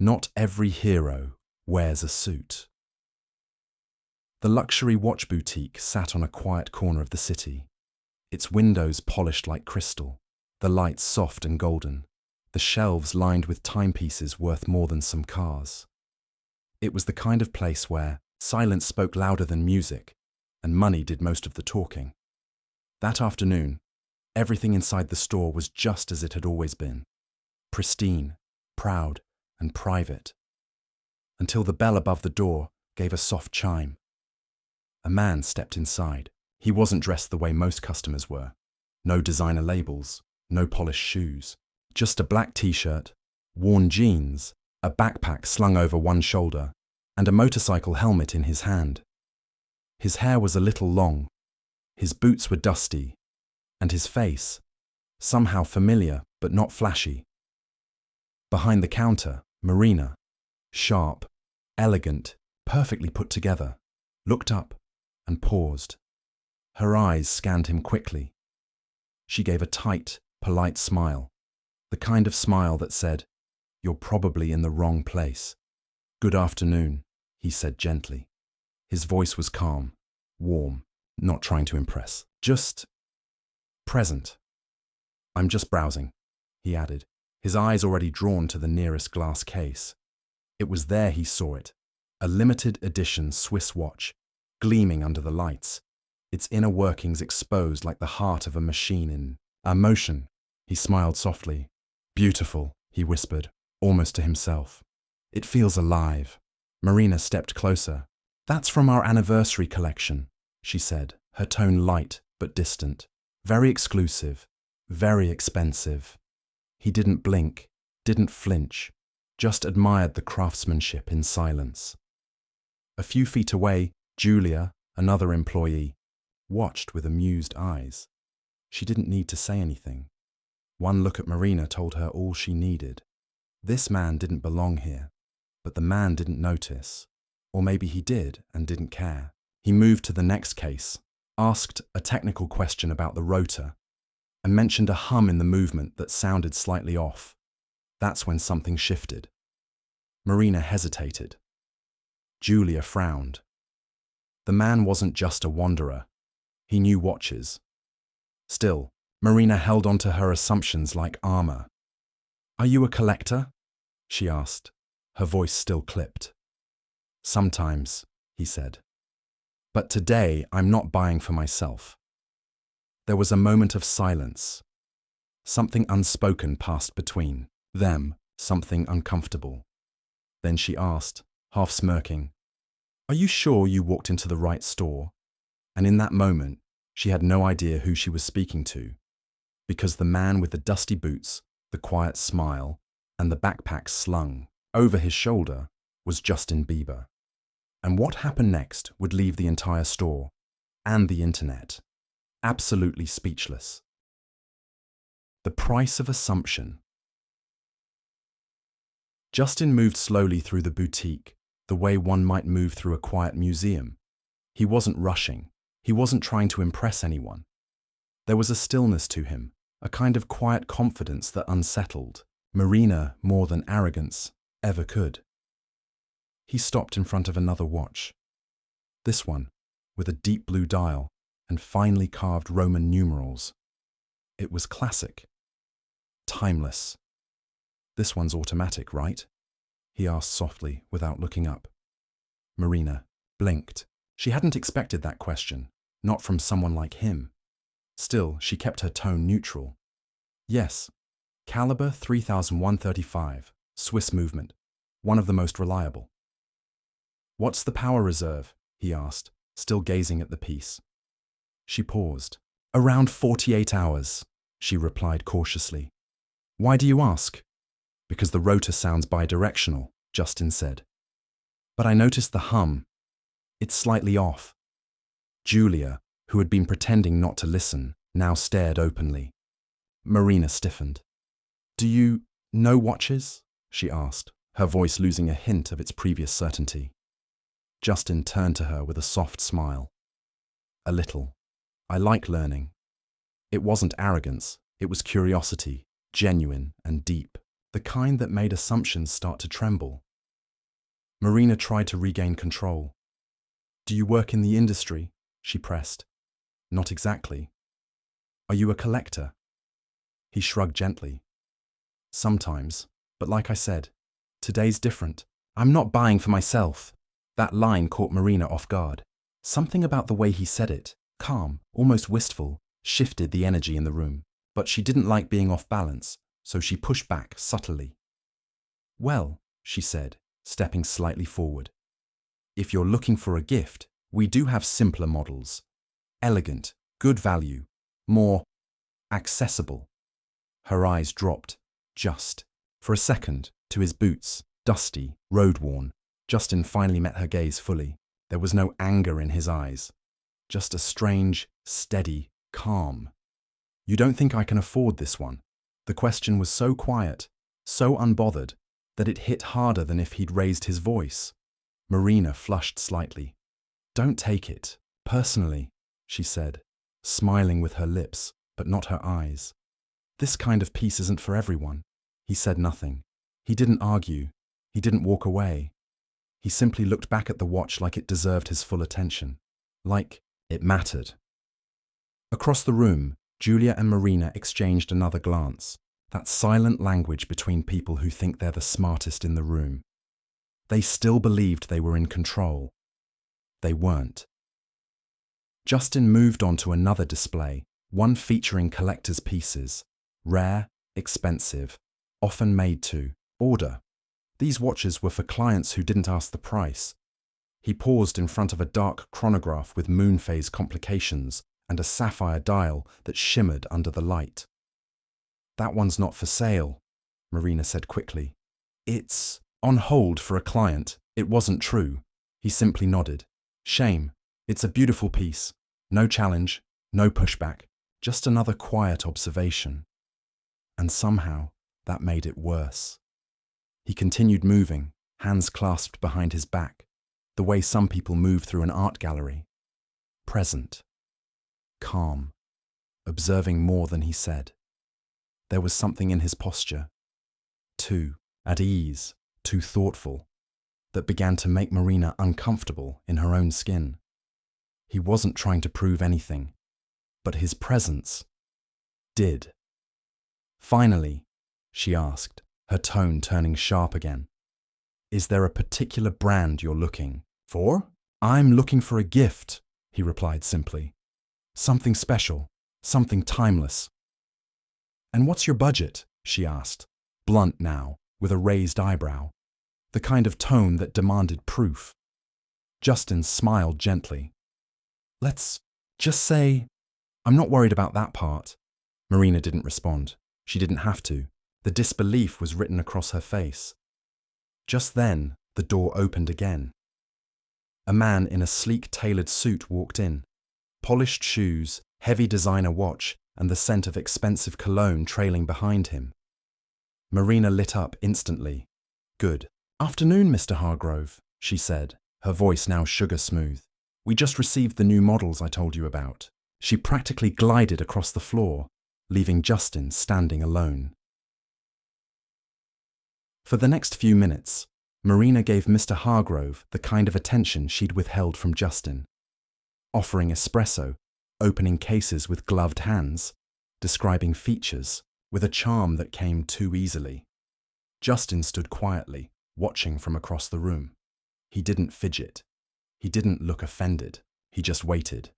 Not every hero wears a suit. The luxury watch boutique sat on a quiet corner of the city, its windows polished like crystal, the lights soft and golden, the shelves lined with timepieces worth more than some cars. It was the kind of place where silence spoke louder than music, and money did most of the talking. That afternoon, everything inside the store was just as it had always been, pristine, proud, and private, until the bell above the door gave a soft chime. A man stepped inside. He wasn't dressed the way most customers were. No designer labels, no polished shoes, just a black t-shirt, worn jeans, a backpack slung over one shoulder, and a motorcycle helmet in his hand. His hair was a little long, his boots were dusty, and his face, somehow familiar but not flashy. Behind the counter, Marina, sharp, elegant, perfectly put together, looked up and paused. Her eyes scanned him quickly. She gave a tight, polite smile, the kind of smile that said, "You're probably in the wrong place." "Good afternoon," he said gently. His voice was calm, warm, not trying to impress, just present. "I'm just browsing," he added, his eyes already drawn to the nearest glass case. It was there he saw it, a limited edition Swiss watch, gleaming under the lights, its inner workings exposed like the heart of a machine in motion. He smiled softly. "Beautiful," he whispered, almost to himself. "It feels alive." Marina stepped closer. "That's from our anniversary collection," she said, her tone light but distant. "Very exclusive, very expensive." He didn't blink, didn't flinch, just admired the craftsmanship in silence. A few feet away, Julia, another employee, watched with amused eyes. She didn't need to say anything. One look at Marina told her all she needed. This man didn't belong here, but the man didn't notice. Or maybe he did and didn't care. He moved to the next case, asked a technical question about the rotor, and mentioned a hum in the movement that sounded slightly off. That's when something shifted. Marina hesitated. Julia frowned. The man wasn't just a wanderer. He knew watches. Still, Marina held on to her assumptions like armor. "Are you a collector?" she asked, her voice still clipped. "Sometimes," he said. "But today I'm not buying for myself." There was a moment of silence. Something unspoken passed between them, something uncomfortable. Then she asked, half smirking, "Are you sure you walked into the right store?" And in that moment, she had no idea who she was speaking to, because the man with the dusty boots, the quiet smile, and the backpack slung over his shoulder was Justin Bieber. And what happened next would leave the entire store and the internet absolutely speechless. The price of assumption. Justin moved slowly through the boutique, the way one might move through a quiet museum. He wasn't rushing. He wasn't trying to impress anyone. There was a stillness to him, a kind of quiet confidence that unsettled Marina more than arrogance ever could. He stopped in front of another watch. This one, with a deep blue dial and finely carved Roman numerals. It was classic. Timeless. "This one's automatic, right?" he asked softly without looking up. Marina blinked. She hadn't expected that question, not from someone like him. Still, she kept her tone neutral. "Yes, caliber 3135, Swiss movement, one of the most reliable." "What's the power reserve?" he asked, still gazing at the piece. She paused. "Around 48 hours, she replied cautiously. "Why do you ask?" "Because the rotor sounds bidirectional," Justin said. "But I noticed the hum. It's slightly off." Julia, who had been pretending not to listen, now stared openly. Marina stiffened. "Do you know watches?" she asked, her voice losing a hint of its previous certainty. Justin turned to her with a soft smile. "A little. I like learning." It wasn't arrogance, it was curiosity, genuine and deep. the kind that made assumptions start to tremble. Marina tried to regain control. "Do you work in the industry?" she pressed. "Not exactly." "Are you a collector?" He shrugged gently. "Sometimes, but like I said, today's different. I'm not buying for myself." That line caught Marina off guard. Something about the way he said it, calm, almost wistful, shifted the energy in the room. But she didn't like being off balance, so she pushed back subtly. "Well," she said, stepping slightly forward, "if you're looking for a gift, we do have simpler models. Elegant, good value, more accessible." Her eyes dropped, just for a second, to his boots, dusty, road-worn. Justin finally met her gaze fully. There was no anger in his eyes, just a strange, steady calm. "You don't think I can afford this one?" The question was so quiet, so unbothered, that it hit harder than if he'd raised his voice. Marina flushed slightly. "Don't take it personally," she said, smiling with her lips, but not her eyes. "This kind of piece isn't for everyone." He said nothing. He didn't argue. He didn't walk away. He simply looked back at the watch like it deserved his full attention. Like it mattered. Across the room, Julia and Marina exchanged another glance. That silent language between people who think they're the smartest in the room. They still believed they were in control. They weren't. Justin moved on to another display, one featuring collector's pieces. Rare, expensive, often made to order. These watches were for clients who didn't ask the price. He paused in front of a dark chronograph with moon phase complications and a sapphire dial that shimmered under the light. "That one's not for sale," Marina said quickly. "It's on hold for a client." It wasn't true. He simply nodded. "Shame. It's a beautiful piece. No challenge, no pushback, just another quiet observation." And somehow, that made it worse. He continued moving, hands clasped behind his back, the way some people move through an art gallery. Present. Calm. Observing more than he said. There was something in his posture, too at ease, too thoughtful, that began to make Marina uncomfortable in her own skin. He wasn't trying to prove anything, but his presence did. "Finally," she asked, her tone turning sharp again, "is there a particular brand you're looking for?" "I'm looking for a gift," he replied simply. "Something special, something timeless." "And what's your budget?" she asked, blunt now, with a raised eyebrow, the kind of tone that demanded proof. Justin smiled gently. "Let's just say I'm not worried about that part." Marina didn't respond. She didn't have to. The disbelief was written across her face. Just then, the door opened again. A man in a sleek tailored suit walked in. Polished shoes, heavy designer watch, and the scent of expensive cologne trailing behind him. Marina lit up instantly. "Good afternoon, Mr. Hargrove," she said, her voice now sugar smooth. "We just received the new models I told you about." She practically glided across the floor, leaving Justin standing alone. For the next few minutes, Marina gave Mr. Hargrove the kind of attention she'd withheld from Justin. Offering espresso, opening cases with gloved hands, describing features with a charm that came too easily. Justin stood quietly, watching from across the room. He didn't fidget. He didn't look offended. He just waited.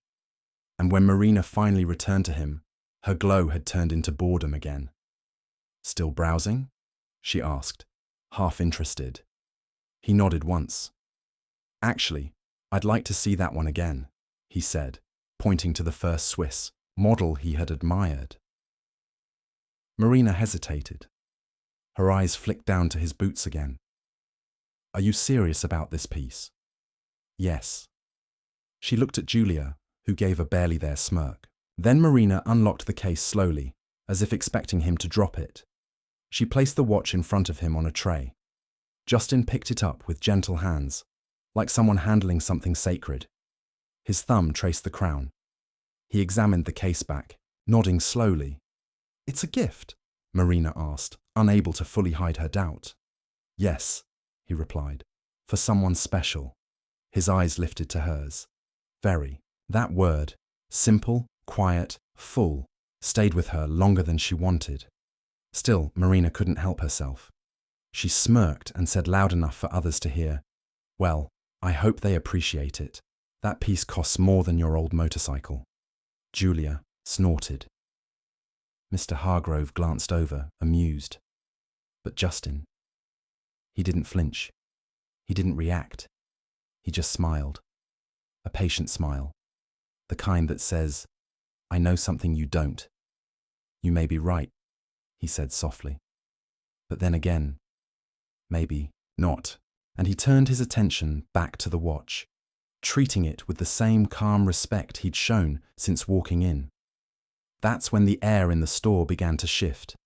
And when Marina finally returned to him, her glow had turned into boredom again. "Still browsing?" she asked, half interested. He nodded once. "Actually, I'd like to see that one again," he said, pointing to the first Swiss model he had admired. Marina hesitated. Her eyes flicked down to his boots again. "Are you serious about this piece?" "Yes." She looked at Julia, who gave a barely there smirk. Then Marina unlocked the case slowly, as if expecting him to drop it. She placed the watch in front of him on a tray. Justin picked it up with gentle hands, like someone handling something sacred. His thumb traced the crown. He examined the case back, nodding slowly. "It's a gift?" Marina asked, unable to fully hide her doubt. Yes, he replied, for someone special. His eyes lifted to hers. Very. That word, simple, quiet, full, stayed with her longer than she wanted. Still, Marina couldn't help herself. She smirked and said loud enough for others to hear, "Well, I hope they appreciate it. That piece costs more than your old motorcycle." Julia snorted. Mr. Hargrove glanced over, amused. But Justin, he didn't flinch. He didn't react. He just smiled. A patient smile. The kind that says, "I know something you don't. You may be right," he said softly. But then again, maybe not. And he turned his attention back to the watch, treating it with the same calm respect he'd shown since walking in. That's when the air in the store began to shift.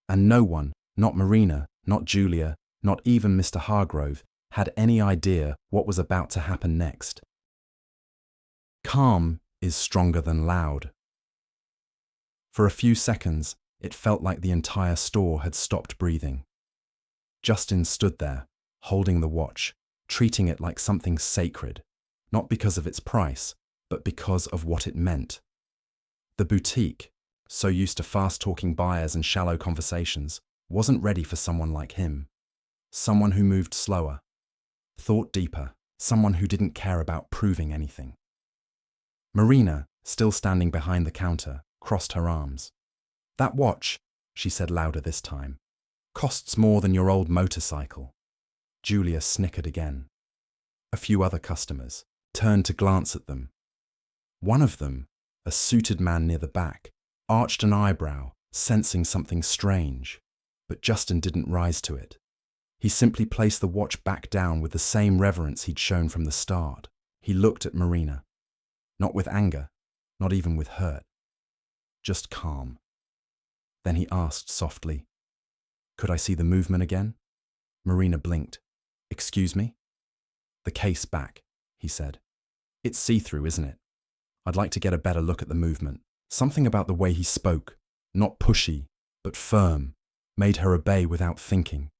And no one, not Marina, not Julia, not even Mr. Hargrove, had any idea what was about to happen next. Calm is stronger than loud. For a few seconds, it felt like the entire store had stopped breathing. Justin stood there, holding the watch, treating it like something sacred, not because of its price, but because of what it meant. The boutique, so used to fast-talking buyers and shallow conversations, wasn't ready for someone like him. Someone who moved slower, thought deeper, someone who didn't care about proving anything. Marina, still standing behind the counter, crossed her arms. "That watch," she said louder this time, "costs more than your old motorcycle." Julia snickered again. A few other customers turned to glance at them. One of them, a suited man near the back, arched an eyebrow, sensing something strange, but Justin didn't rise to it. He simply placed the watch back down with the same reverence he'd shown from the start. He looked at Marina. Not with anger, not even with hurt. Just calm. Then he asked softly, "Could I see the movement again?" Marina blinked. "Excuse me?" "The case back," he said. "It's see-through, isn't it? I'd like to get a better look at the movement." Something about the way he spoke, not pushy, but firm, made her obey without thinking.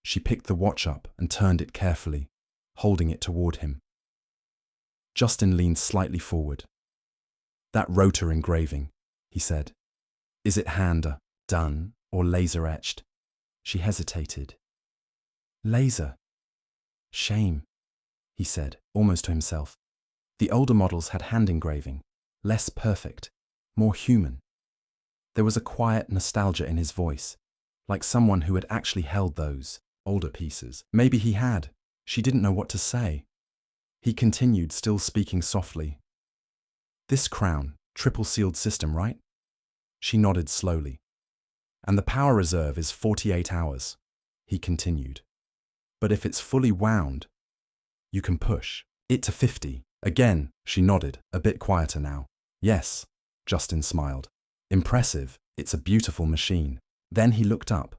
She picked the watch up and turned it carefully, holding it toward him. Justin leaned slightly forward. "That rotor engraving," he said. "Is it hand-done or laser-etched?" She hesitated. "Laser. Shame," he said, almost to himself. The older models had hand engraving, less perfect, more human. There was a quiet nostalgia in his voice, like someone who had actually held those older pieces. Maybe he had. She didn't know what to say. He continued, still speaking softly. "This crown, triple-sealed system, right?" She nodded slowly. "And the power reserve is 48 hours, he continued. "But if it's fully wound, you can push it to 50. Again, she nodded, a bit quieter now. "Yes," Justin smiled. "Impressive. It's a beautiful machine." Then he looked up,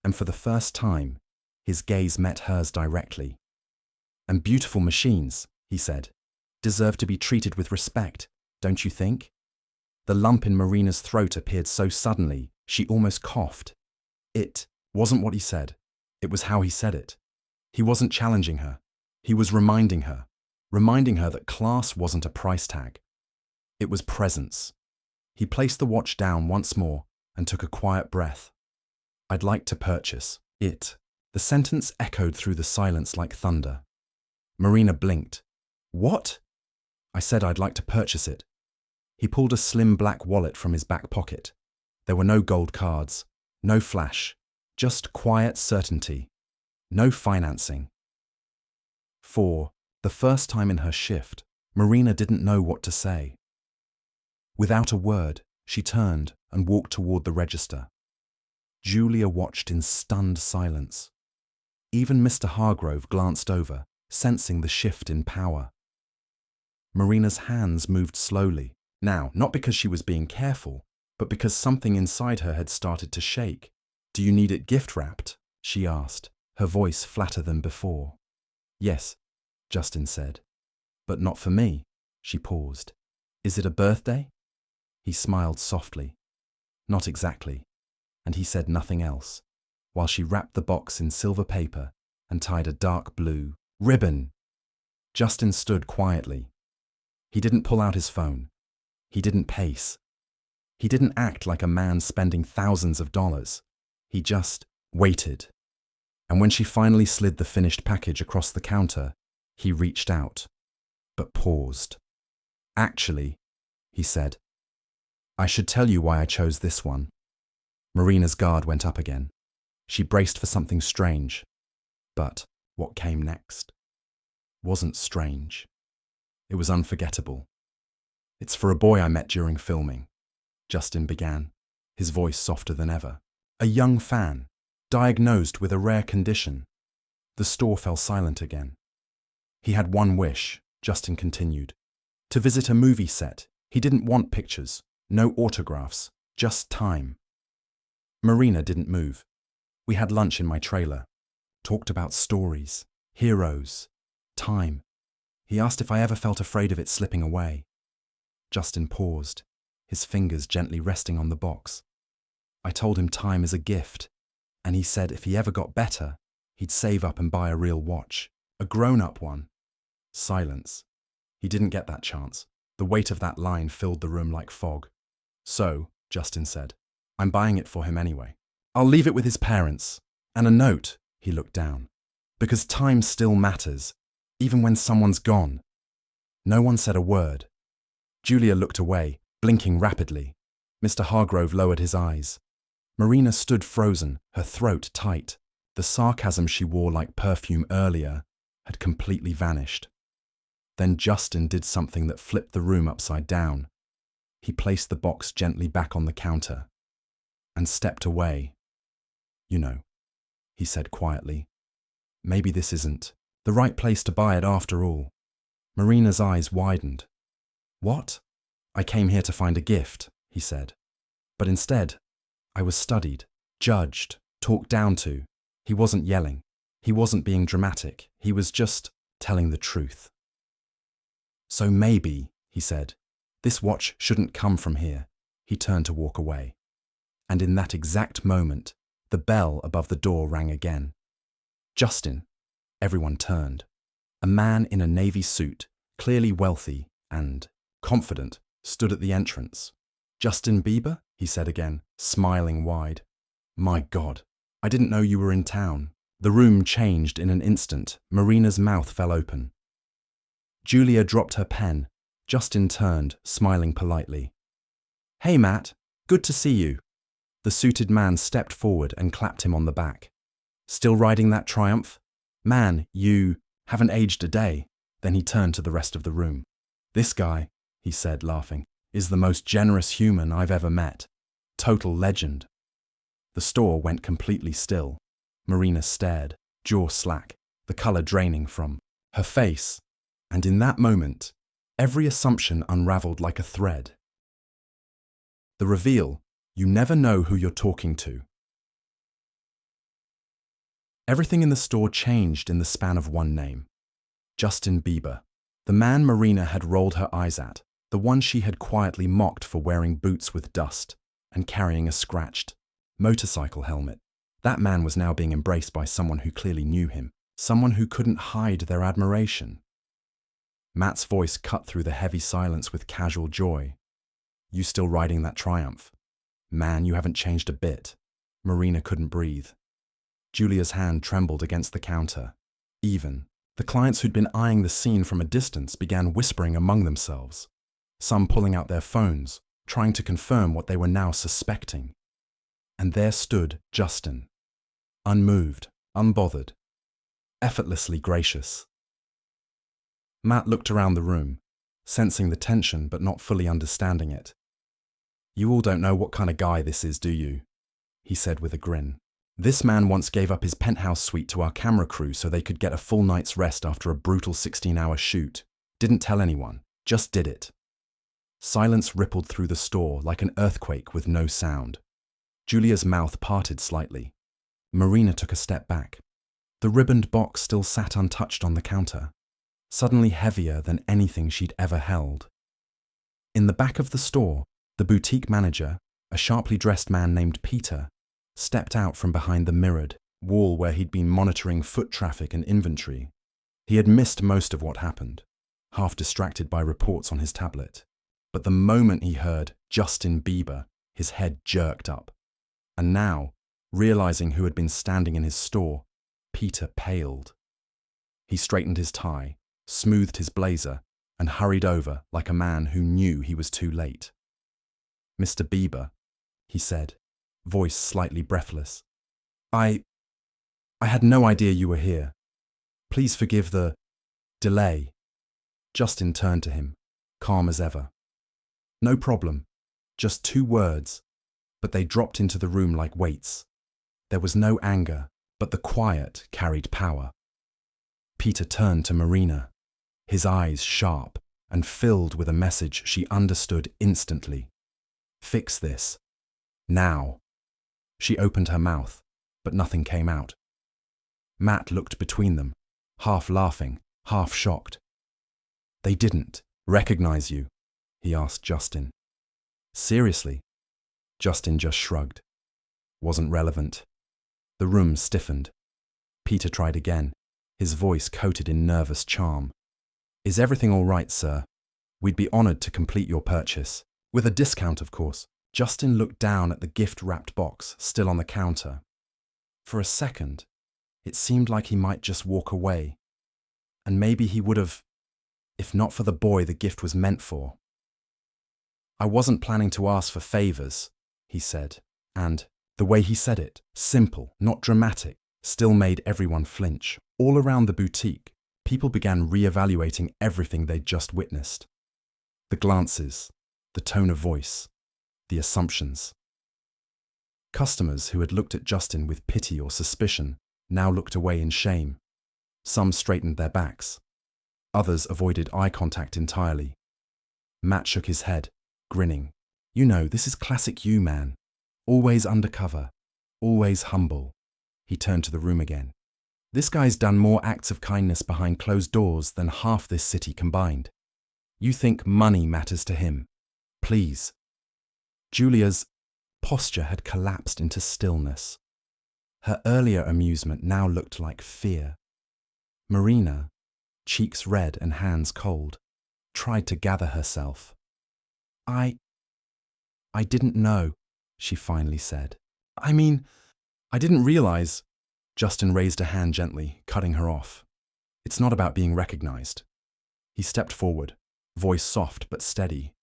and for the first time, his gaze met hers directly. "And beautiful machines," he said, "deserve to be treated with respect, don't you think?" The lump in Marina's throat appeared so suddenly, she almost coughed. It wasn't what he said. It was how he said it. He wasn't challenging her. He was reminding her that class wasn't a price tag. It was presence. He placed the watch down once more and took a quiet breath. "I'd like to purchase it." The sentence echoed through the silence like thunder. Marina blinked. "What?" "I said I'd like to purchase it." He pulled a slim black wallet from his back pocket. There were no gold cards, no flash, just quiet certainty. No financing. For the first time in her shift, Marina didn't know what to say. Without a word, she turned and walked toward the register. Julia watched in stunned silence. Even Mr. Hargrove glanced over, sensing the shift in power. Marina's hands moved slowly, now not because she was being careful, but because something inside her had started to shake. "Do you need it gift-wrapped?" she asked, her voice flatter than before. "Yes," Justin said. "But not for me." She paused. "Is it a birthday?" He smiled softly. "Not exactly. and he said nothing else, while she wrapped the box in silver paper and tied a dark blue ribbon. Justin stood quietly. He didn't pull out his phone. He didn't pace. He didn't act like a man spending thousands of dollars. He just waited. And when she finally slid the finished package across the counter, he reached out, but paused. "Actually," he said, "I should tell you why I chose this one." Marina's guard went up again. She braced for something strange. But what came next wasn't strange. It was unforgettable. "It's for a boy I met during filming," Justin began, his voice softer than ever. "A young fan, diagnosed with a rare condition." The store fell silent again. "He had one wish," Justin continued, "to visit a movie set. He didn't want pictures, no autographs, just time." Marina didn't move. "We had lunch in my trailer, talked about stories, heroes, time. He asked if I ever felt afraid of it slipping away." Justin paused, his fingers gently resting on the box. "I told him time is a gift, and he said if he ever got better, he'd save up and buy a real watch, a grown-up one." Silence. He didn't get that chance. The weight of that line filled the room like fog. "So," Justin said, "I'm buying it for him anyway. I'll leave it with his parents. And a note," he looked down, "because time still matters, even when someone's gone." No one said a word. Julia looked away, blinking rapidly. Mr. Hargrove lowered his eyes. Marina stood frozen, her throat tight. The sarcasm she wore like perfume earlier had completely vanished. Then Justin did something that flipped the room upside down. He placed the box gently back on the counter and stepped away. "You know," he said quietly, "maybe this isn't the right place to buy it after all." Marina's eyes widened. "What?" "I came here to find a gift," he said. "But instead, I was studied, judged, talked down to." He wasn't yelling. He wasn't being dramatic. He was just telling the truth. "So maybe," he said, "this watch shouldn't come from here." He turned to walk away. And in that exact moment, the bell above the door rang again. "Justin." Everyone turned. A man in a navy suit, clearly wealthy and confident, stood at the entrance. "Justin Bieber?" he said again, smiling wide. "My God, I didn't know you were in town." The room changed in an instant. Marina's mouth fell open. Julia dropped her pen. Justin turned, smiling politely. "Hey, Matt. Good to see you." The suited man stepped forward and clapped him on the back. "Still riding that Triumph? Man, you haven't aged a day." Then he turned to the rest of the room. "This guy," he said, laughing, "is the most generous human I've ever met. Total legend." The store went completely still. Marina stared, jaw slack, the color draining from her face. And in that moment, every assumption unraveled like a thread. The reveal: you never know who you're talking to. Everything in the store changed in the span of one name. Justin Bieber. The man Marina had rolled her eyes at, the one she had quietly mocked for wearing boots with dust and carrying a scratched motorcycle helmet. That man was now being embraced by someone who clearly knew him, someone who couldn't hide their admiration. Matt's voice cut through the heavy silence with casual joy. "You still riding that Triumph? Man, you haven't changed a bit." Marina couldn't breathe. Julia's hand trembled against the counter. Even the clients who'd been eyeing the scene from a distance began whispering among themselves, some pulling out their phones, trying to confirm what they were now suspecting. And there stood Justin, unmoved, unbothered, effortlessly gracious. Matt looked around the room, sensing the tension but not fully understanding it. "You all don't know what kind of guy this is, do you?" he said with a grin. "This man once gave up his penthouse suite to our camera crew so they could get a full night's rest after a brutal 16-hour shoot. Didn't tell anyone, just did it." Silence rippled through the store like an earthquake with no sound. Julia's mouth parted slightly. Marina took a step back. The ribboned box still sat untouched on the counter, suddenly heavier than anything she'd ever held. In the back of the store, the boutique manager, a sharply dressed man named Peter, stepped out from behind the mirrored wall where he'd been monitoring foot traffic and inventory. He had missed most of what happened, half distracted by reports on his tablet. But the moment he heard Justin Bieber, his head jerked up. And now, realizing who had been standing in his store, Peter paled. He straightened his tie, smoothed his blazer, and hurried over like a man who knew he was too late. "Mr. Bieber," he said, voice slightly breathless. I had no idea you were here. Please forgive the delay." Justin turned to him, calm as ever. "No problem. Just 2 words." But they dropped into the room like weights. There was no anger, but the quiet carried power. Peter turned to Marina, his eyes sharp and filled with a message she understood instantly. "Fix this. Now." She opened her mouth, but nothing came out. Matt looked between them, half laughing, half shocked. "They didn't recognize you?" he asked Justin. "Seriously?" Justin just shrugged. "Wasn't relevant." The room stiffened. Peter tried again, his voice coated in nervous charm. "Is everything all right, sir? We'd be honored to complete your purchase. With a discount, of course." Justin looked down at the gift-wrapped box still on the counter. For a second, it seemed like he might just walk away. And maybe he would have, if not for the boy the gift was meant for. "I wasn't planning to ask for favors," he said, and the way he said it, simple, not dramatic, still made everyone flinch. All around the boutique, people began re-evaluating everything they'd just witnessed. The glances, the tone of voice, the assumptions. Customers who had looked at Justin with pity or suspicion now looked away in shame. Some straightened their backs. Others avoided eye contact entirely. Matt shook his head, grinning. "You know, this is classic you, man. Always undercover, always humble." He turned to the room again. "This guy's done more acts of kindness behind closed doors than half this city combined. You think money matters to him? Please." Julia's posture had collapsed into stillness. Her earlier amusement now looked like fear. Marina, cheeks red and hands cold, tried to gather herself. I didn't know," she finally said. I mean, I didn't realize." Justin raised a hand gently, cutting her off. "It's not about being recognized." He stepped forward, voice soft but steady.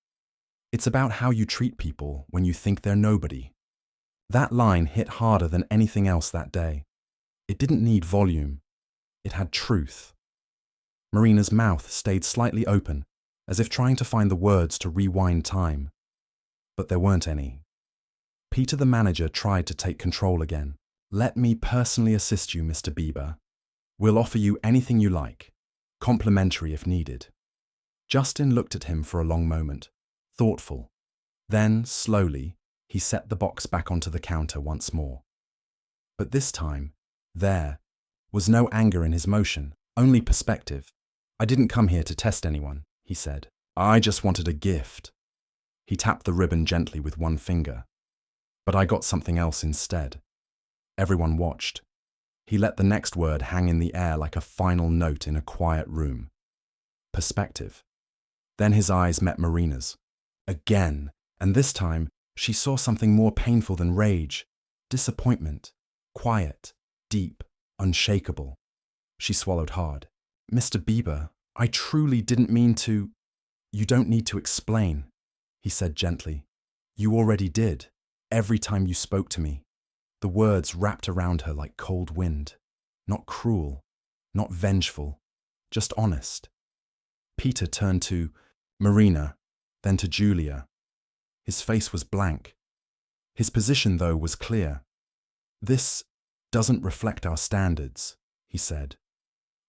"It's about how you treat people when you think they're nobody." That line hit harder than anything else that day. It didn't need volume. It had truth. Marina's mouth stayed slightly open, as if trying to find the words to rewind time. But there weren't any. Peter the manager tried to take control again. "Let me personally assist you, Mr. Bieber. We'll offer you anything you like, complimentary if needed." Justin looked at him for a long moment, thoughtful. Then, slowly, he set the box back onto the counter once more. But this time, there was no anger in his motion, only perspective. "I didn't come here to test anyone," he said. "I just wanted a gift." He tapped the ribbon gently with one finger. "But I got something else instead." Everyone watched. He let the next word hang in the air like a final note in a quiet room. Perspective. Then his eyes met Marina's. Again, and this time, she saw something more painful than rage. Disappointment. Quiet, deep, unshakable. She swallowed hard. "Mr. Bieber, I truly didn't mean to—" "You don't need to explain," he said gently. "You already did, every time you spoke to me." The words wrapped around her like cold wind. Not cruel, not vengeful, just honest. Peter turned to Marina, then to Julia. His face was blank. His position, though, was clear. "This doesn't reflect our standards," he said.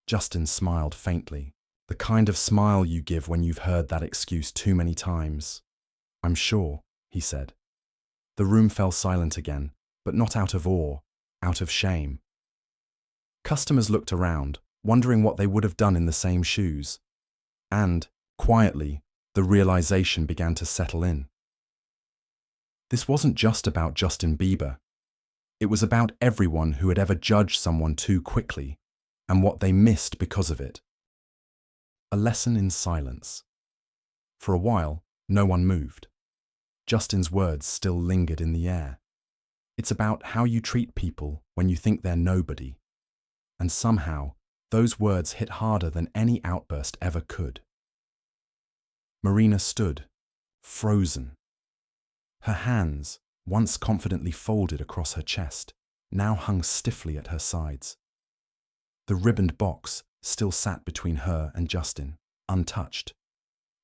Justin smiled faintly, the kind of smile you give when you've heard that excuse too many times. "I'm sure," he said. The room fell silent again, but not out of awe, out of shame. Customers looked around, wondering what they would have done in the same shoes. And, quietly, the realization began to settle in. This wasn't just about Justin Bieber. It was about everyone who had ever judged someone too quickly and what they missed because of it. A lesson in silence. For a while, no one moved. Justin's words still lingered in the air. It's about how you treat people when you think they're nobody. And somehow, those words hit harder than any outburst ever could. Marina stood, frozen. Her hands, once confidently folded across her chest, now hung stiffly at her sides. The ribboned box still sat between her and Justin, untouched,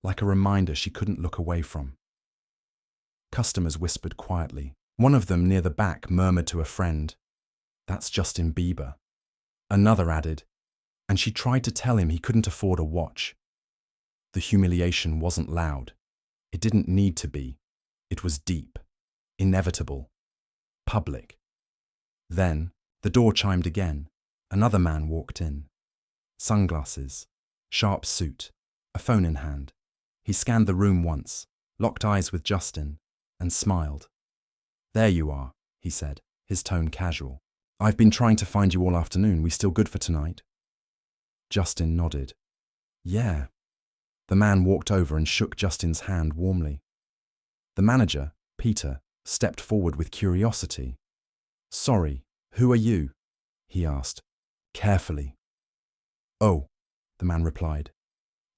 like a reminder she couldn't look away from. Customers whispered quietly. One of them near the back murmured to a friend, "That's Justin Bieber." Another added, "And she tried to tell him he couldn't afford a watch." The humiliation wasn't loud. It didn't need to be. It was deep, inevitable, public. Then, the door chimed again. Another man walked in. Sunglasses, sharp suit, a phone in hand. He scanned the room once, locked eyes with Justin, and smiled. "There you are," he said, his tone casual. "I've been trying to find you all afternoon. We still good for tonight?" Justin nodded. "Yeah." The man walked over and shook Justin's hand warmly. The manager, Peter, stepped forward with curiosity. "Sorry, who are you?" he asked, carefully. "Oh," the man replied.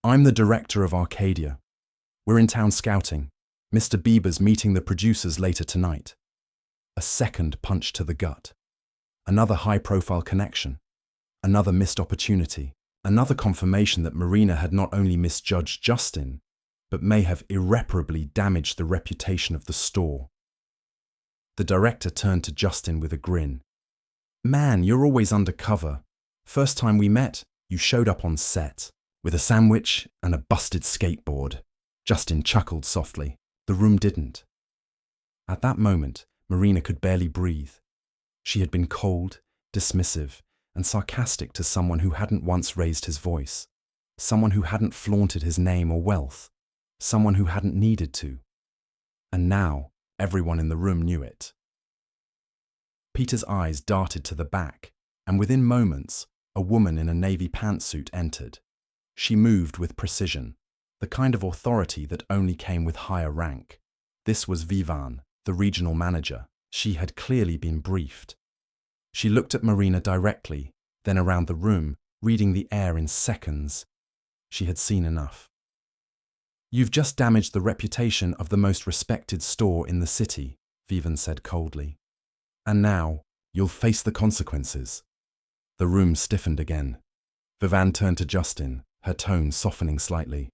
"I'm the director of Arcadia. We're in town scouting. Mr. Bieber's meeting the producers later tonight." A second punch to the gut. Another high-profile connection. Another missed opportunity. Another confirmation that Marina had not only misjudged Justin, but may have irreparably damaged the reputation of the store. The director turned to Justin with a grin. "Man, you're always undercover. First time we met, you showed up on set, with a sandwich and a busted skateboard." Justin chuckled softly. The room didn't. At that moment, Marina could barely breathe. She had been cold, dismissive, and sarcastic to someone who hadn't once raised his voice, someone who hadn't flaunted his name or wealth, someone who hadn't needed to. And now, everyone in the room knew it. Peter's eyes darted to the back, and within moments, a woman in a navy pantsuit entered. She moved with precision, the kind of authority that only came with higher rank. This was Vivan, the regional manager. She had clearly been briefed. She looked at Marina directly, then around the room, reading the air in seconds. She had seen enough. "You've just damaged the reputation of the most respected store in the city," Vivan said coldly. "And now, you'll face the consequences." The room stiffened again. Vivan turned to Justin, her tone softening slightly.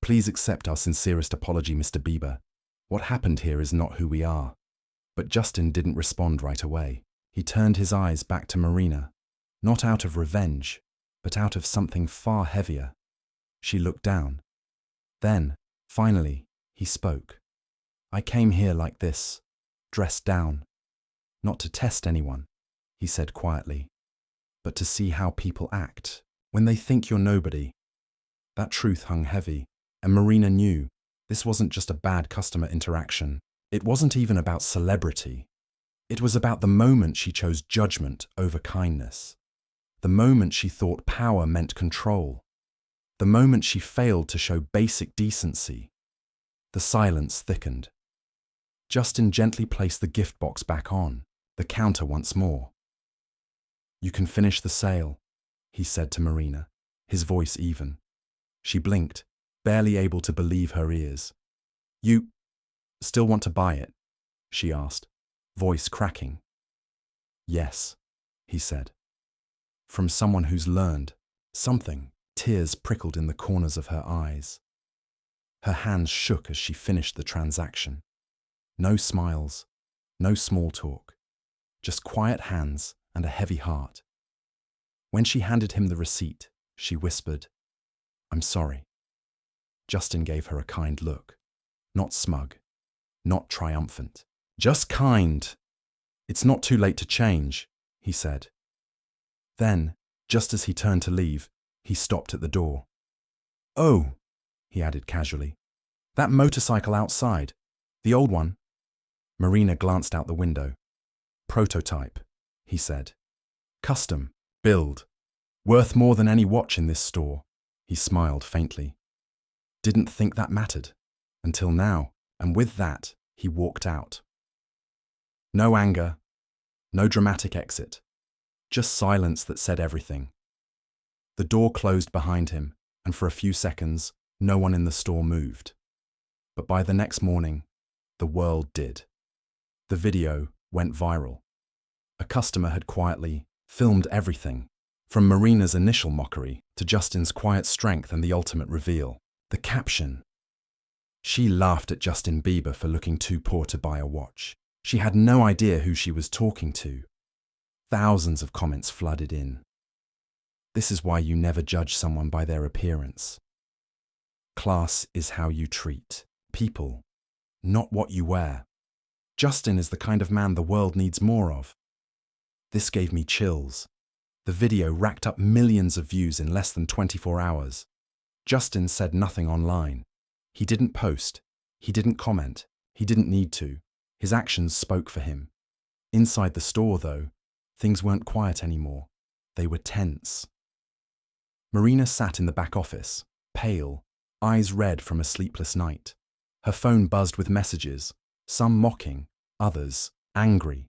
"Please accept our sincerest apology, Mr. Bieber. What happened here is not who we are." But Justin didn't respond right away. He turned his eyes back to Marina, not out of revenge, but out of something far heavier. She looked down. Then, finally, he spoke. "I came here like this, dressed down. Not to test anyone," he said quietly, "but to see how people act when they think you're nobody." That truth hung heavy, and Marina knew this wasn't just a bad customer interaction. It wasn't even about celebrity. It was about the moment she chose judgment over kindness. The moment she thought power meant control. The moment she failed to show basic decency. The silence thickened. Justin gently placed the gift box back on, the counter once more. "You can finish the sale," he said to Marina, his voice even. She blinked, barely able to believe her ears. "You still want to buy it?" she asked, voice cracking. "Yes," he said. From someone who's learned something, tears prickled in the corners of her eyes. Her hands shook as she finished the transaction. No smiles, no small talk, just quiet hands and a heavy heart. When she handed him the receipt, she whispered, "I'm sorry." Justin gave her a kind look, not smug, not triumphant, just kind. "It's not too late to change," he said. Then, just as he turned to leave, he stopped at the door. "Oh," he added casually, "that motorcycle outside, the old one." Marina glanced out the window. Prototype, he said. Custom, build. Worth more than any watch in this store. He smiled faintly. Didn't think that mattered. Until now, and with that, he walked out. No anger, no dramatic exit. Just silence that said everything. The door closed behind him, and for a few seconds, no one in the store moved. But by the next morning, the world did. The video went viral. A customer had quietly filmed everything, from Marina's initial mockery to Justin's quiet strength and the ultimate reveal. The caption: "She laughed at Justin Bieber for looking too poor to buy a watch. She had no idea who she was talking to." Thousands of comments flooded in. This is why you never judge someone by their appearance. Class is how you treat people, not what you wear. Justin is the kind of man the world needs more of. This gave me chills. The video racked up millions of views in less than 24 hours. Justin said nothing online. He didn't post. He didn't comment. He didn't need to. His actions spoke for him. Inside the store, though, things weren't quiet anymore. They were tense. Marina sat in the back office, pale, eyes red from a sleepless night. Her phone buzzed with messages, some mocking, others angry.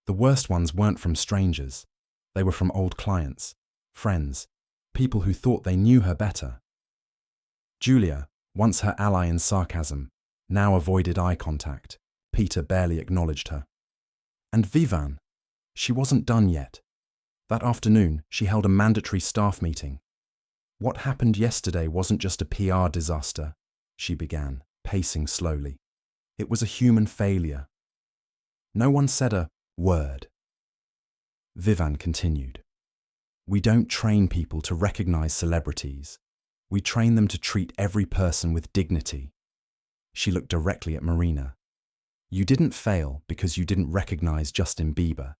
The worst ones weren't from strangers. They were from old clients, friends, people who thought they knew her better. Julia, once her ally in sarcasm, now avoided eye contact. Peter barely acknowledged her. And Vivan, she wasn't done yet. That afternoon, she held a mandatory staff meeting. "What happened yesterday wasn't just a PR disaster," she began, pacing slowly. "It was a human failure." No one said a word. Vivan continued. "We don't train people to recognize celebrities. We train them to treat every person with dignity." She looked directly at Marina. "You didn't fail because you didn't recognize Justin Bieber.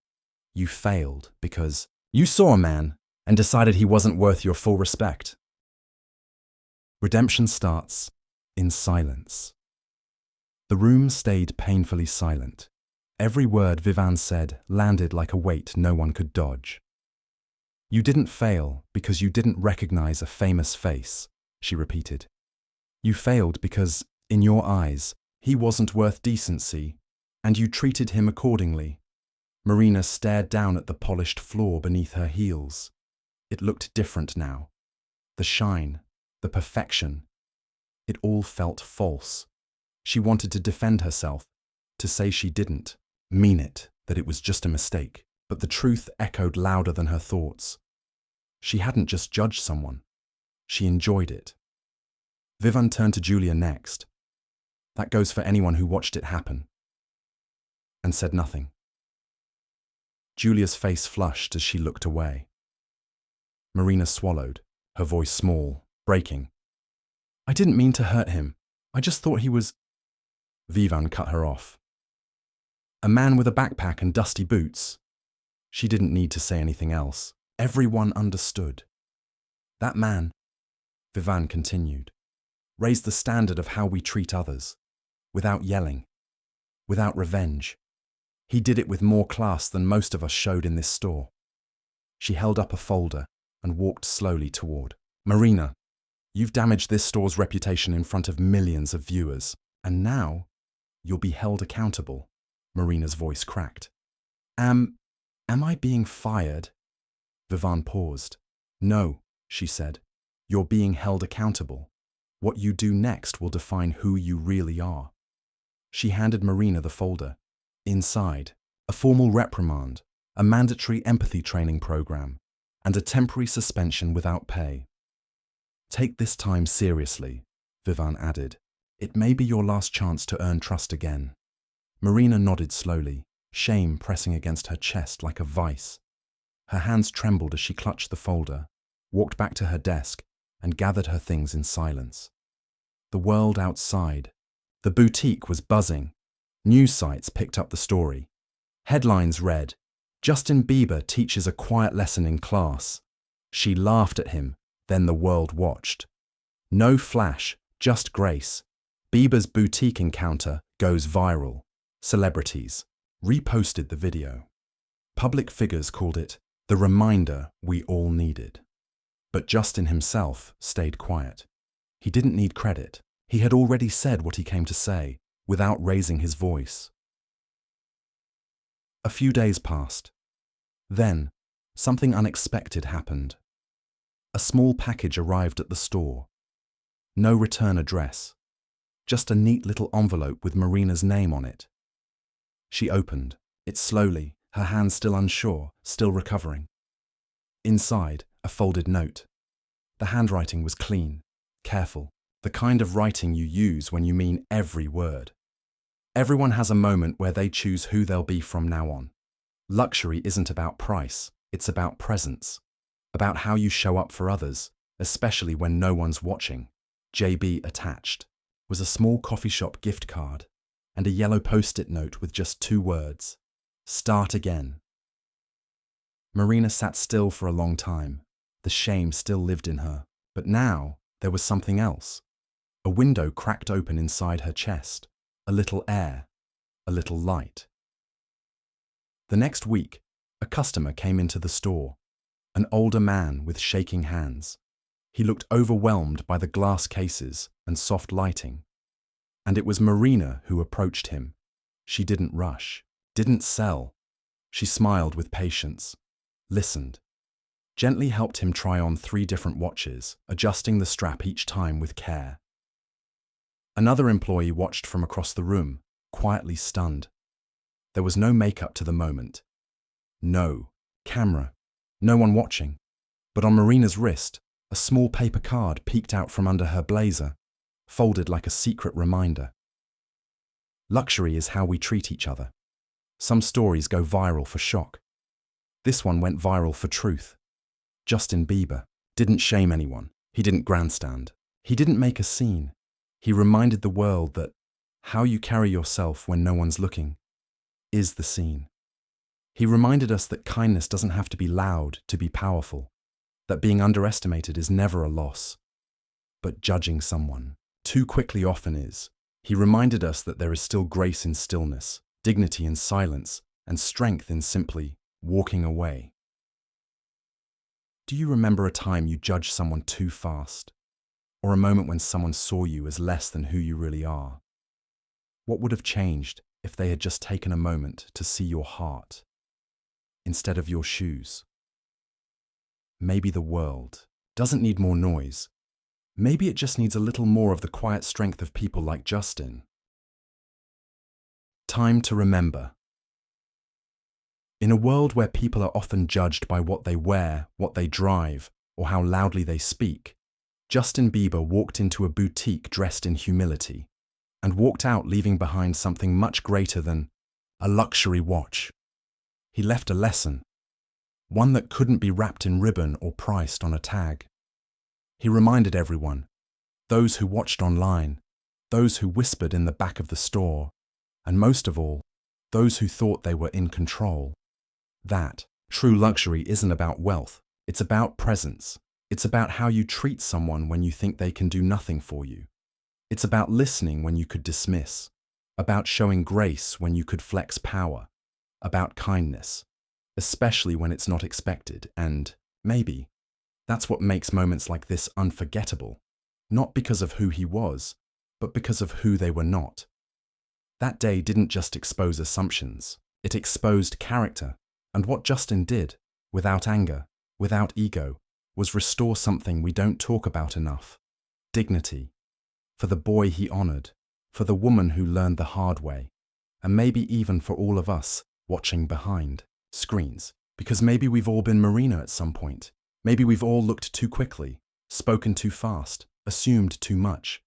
You failed because you saw a man and decided he wasn't worth your full respect." Redemption starts in silence. The room stayed painfully silent. Every word Vivan said landed like a weight no one could dodge. "You didn't fail because you didn't recognize a famous face," she repeated. "You failed because, in your eyes, he wasn't worth decency, and you treated him accordingly." Marina stared down at the polished floor beneath her heels. It looked different now. The shine, the perfection. It all felt false. She wanted to defend herself, to say she didn't, mean it, that it was just a mistake. But the truth echoed louder than her thoughts. She hadn't just judged someone. She enjoyed it. Vivan turned to Julia next. That goes for anyone who watched it happen. And said nothing. Julia's face flushed as she looked away. Marina swallowed, her voice small, breaking. "I didn't mean to hurt him. I just thought he was—" Vivan cut her off. "A man with a backpack and dusty boots." She didn't need to say anything else. Everyone understood. "That man," Vivan continued, "raised the standard of how we treat others, without yelling, without revenge. He did it with more class than most of us showed in this store." She held up a folder and walked slowly toward. "Marina, you've damaged this store's reputation in front of millions of viewers, and now you'll be held accountable." Marina's voice cracked. Am I being fired?" Vivan paused. "No," she said. "You're being held accountable. What you do next will define who you really are." She handed Marina the folder. Inside, a formal reprimand, a mandatory empathy training program, and a temporary suspension without pay. "Take this time seriously," Vivan added. "It may be your last chance to earn trust again." Marina nodded slowly, shame pressing against her chest like a vice. Her hands trembled as she clutched the folder, walked back to her desk, and gathered her things in silence. The world outside. The boutique was buzzing. News sites picked up the story. Headlines read, "Justin Bieber teaches a quiet lesson in class." She laughed at him, then the world watched. No flash, just grace. Bieber's boutique encounter goes viral. Celebrities, reposted the video. Public figures called it the reminder we all needed. But Justin himself stayed quiet. He didn't need credit. He had already said what he came to say, without raising his voice. A few days passed. Then, something unexpected happened. A small package arrived at the store. No return address. Just a neat little envelope with Marina's name on it. She opened it slowly, her hands still unsure, still recovering. Inside, a folded note. The handwriting was clean, careful, the kind of writing you use when you mean every word. Everyone has a moment where they choose who they'll be from now on. Luxury isn't about price, it's about presence. About how you show up for others, especially when no one's watching. JB attached was a small coffee shop gift card and a yellow post-it note with just 2 words. Start again. Marina sat still for a long time. The shame still lived in her. But now, there was something else. A window cracked open inside her chest. A little air. A little light. The next week, a customer came into the store. An older man with shaking hands. He looked overwhelmed by the glass cases and soft lighting. And it was Marina who approached him. She didn't rush, didn't sell. She smiled with patience, listened, gently helped him try on 3 different watches, adjusting the strap each time with care. Another employee watched from across the room, quietly stunned. There was no makeup to the moment. No camera, no one watching. But on Marina's wrist, a small paper card peeked out from under her blazer, folded like a secret reminder. Luxury is how we treat each other. Some stories go viral for shock. This one went viral for truth. Justin Bieber didn't shame anyone. He didn't grandstand. He didn't make a scene. He reminded the world that how you carry yourself when no one's looking is the scene. He reminded us that kindness doesn't have to be loud to be powerful, that being underestimated is never a loss, but judging someone too quickly often is. He reminded us that there is still grace in stillness, dignity in silence, and strength in simply walking away. Do you remember a time you judged someone too fast? Or a moment when someone saw you as less than who you really are? What would have changed if they had just taken a moment to see your heart instead of your shoes? Maybe the world doesn't need more noise. Maybe it just needs a little more of the quiet strength of people like Justin. Time to remember. In a world where people are often judged by what they wear, what they drive, or how loudly they speak, Justin Bieber walked into a boutique dressed in humility and walked out leaving behind something much greater than a luxury watch. He left a lesson, one that couldn't be wrapped in ribbon or priced on a tag. He reminded everyone, those who watched online, those who whispered in the back of the store, and most of all, those who thought they were in control, that true luxury isn't about wealth, it's about presence. It's about how you treat someone when you think they can do nothing for you. It's about listening when you could dismiss, about showing grace when you could flex power, about kindness, especially when it's not expected, and maybe that's what makes moments like this unforgettable, not because of who he was, but because of who they were not. That day didn't just expose assumptions, it exposed character, and what Justin did, without anger, without ego, was restore something we don't talk about enough: dignity. For the boy he honored, for the woman who learned the hard way, and maybe even for all of us watching behind screens, because maybe we've all been Marina at some point. Maybe we've all looked too quickly, spoken too fast, assumed too much.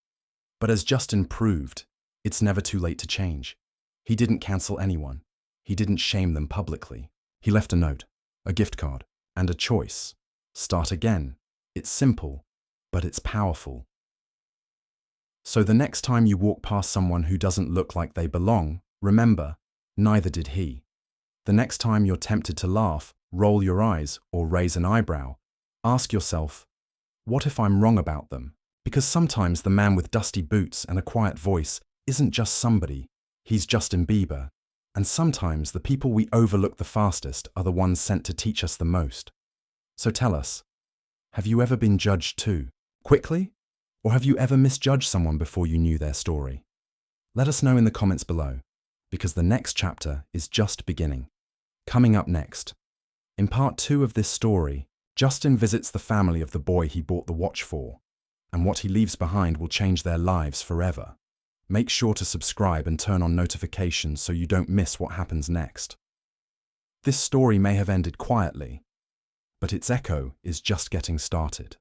But as Justin proved, it's never too late to change. He didn't cancel anyone. He didn't shame them publicly. He left a note, a gift card, and a choice. Start again. It's simple, but it's powerful. So the next time you walk past someone who doesn't look like they belong, remember, neither did he. The next time you're tempted to laugh, roll your eyes, or raise an eyebrow, ask yourself, what if I'm wrong about them? Because sometimes the man with dusty boots and a quiet voice isn't just somebody, he's Justin Bieber, And sometimes the people we overlook the fastest are the ones sent to teach us the most. So tell us, have you ever been judged too, quickly? Or have you ever misjudged someone before you knew their story? Let us know in the comments below, because the next chapter is just beginning. Coming up next, in part 2 of this story, Justin visits the family of the boy he bought the watch for, and what he leaves behind will change their lives forever. Make sure to subscribe and turn on notifications so you don't miss what happens next. This story may have ended quietly, but its echo is just getting started.